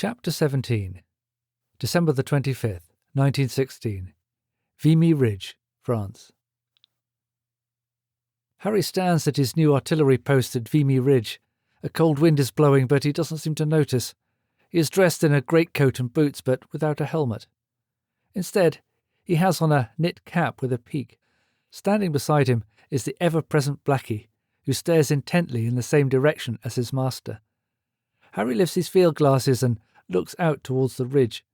Chapter 17. December the 25th, 1916. Vimy Ridge, France. Harry stands at his new artillery post at Vimy Ridge. A cold wind is blowing, but he doesn't seem to notice. He is dressed in a greatcoat and boots, but without a helmet. Instead, he has on a knit cap with a peak. Standing beside him is the ever-present Blackie, who stares intently in the same direction as his master. Harry lifts his field glasses and looks out towards the ridge.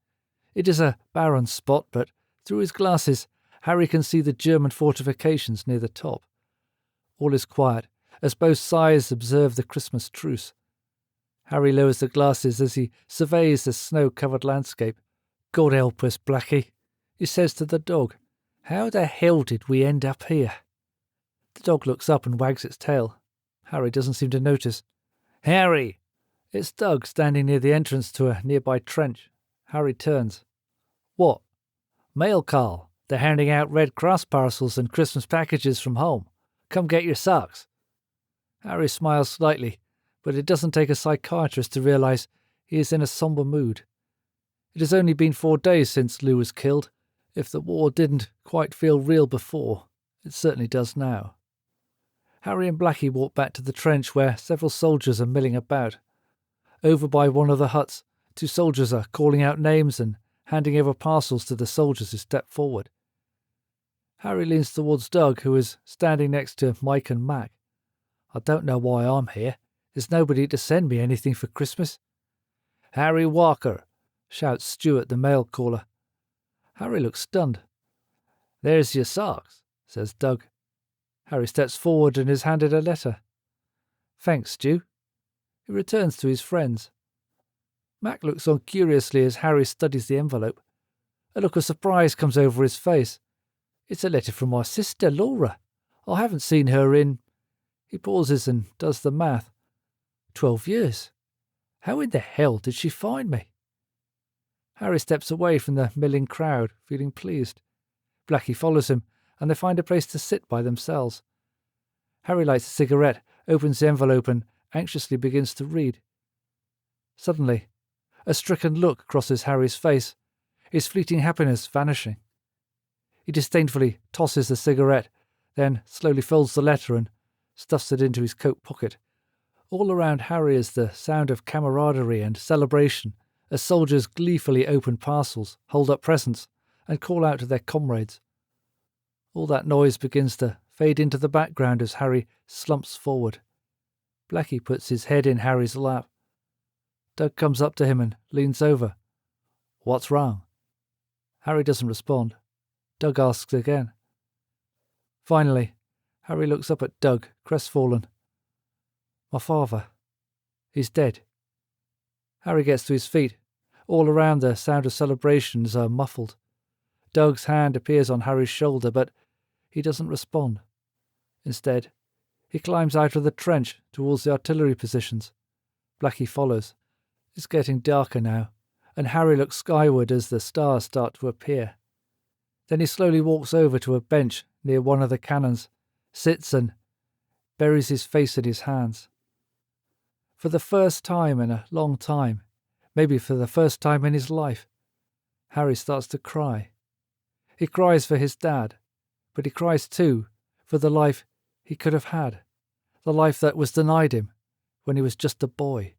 It is a barren spot, but through his glasses, Harry can see the German fortifications near the top. All is quiet, as both sides observe the Christmas truce. Harry lowers the glasses as he surveys the snow-covered landscape. "God help us, Blackie," he says to the dog. "How the hell did we end up here?" The dog looks up and wags its tail. Harry doesn't seem to notice. "Harry!" It's Doug, standing near the entrance to a nearby trench. Harry turns. "What?" "Mail call. They're handing out Red Cross parcels and Christmas packages from home. Come get your socks." Harry smiles slightly, but it doesn't take a psychiatrist to realize he is in a somber mood. It has only been 4 days since Lou was killed. If the war didn't quite feel real before, it certainly does now. Harry and Blackie walk back to the trench where several soldiers are milling about. Over by one of the huts, 2 soldiers are calling out names and handing over parcels to the soldiers who step forward. Harry leans towards Doug, who is standing next to Mike and Mac. "I don't know why I'm here. There's nobody to send me anything for Christmas." "Harry Walker," shouts Stuart, the mail caller. Harry looks stunned. "There's your socks," says Doug. Harry steps forward and is handed a letter. "Thanks, Stu." He returns to his friends. Mac looks on curiously as Harry studies the envelope. A look of surprise comes over his face. "It's a letter from my sister, Laura. I haven't seen her in—" He pauses and does the math. 12 years. How in the hell did she find me? Harry steps away from the milling crowd, feeling pleased. Blackie follows him, and they find a place to sit by themselves. Harry lights a cigarette, opens the envelope, and anxiously begins to read. Suddenly, a stricken look crosses Harry's face, his fleeting happiness vanishing. He disdainfully tosses the cigarette, then slowly folds the letter and stuffs it into his coat pocket. All around Harry is the sound of camaraderie and celebration as soldiers gleefully open parcels, hold up presents, and call out to their comrades. All that noise begins to fade into the background as Harry slumps forward. Blackie puts his head in Harry's lap. Doug comes up to him and leans over. "What's wrong?" Harry doesn't respond. Doug asks again. Finally, Harry looks up at Doug, crestfallen. "My father. He's dead." Harry gets to his feet. All around the sound of celebrations are muffled. Doug's hand appears on Harry's shoulder, but he doesn't respond. Instead, he climbs out of the trench towards the artillery positions. Blackie follows. It's getting darker now, and Harry looks skyward as the stars start to appear. Then he slowly walks over to a bench near one of the cannons, sits and buries his face in his hands. For the first time in a long time, maybe for the first time in his life, Harry starts to cry. He cries for his dad, but he cries too for the life he could have had, the life that was denied him when he was just a boy.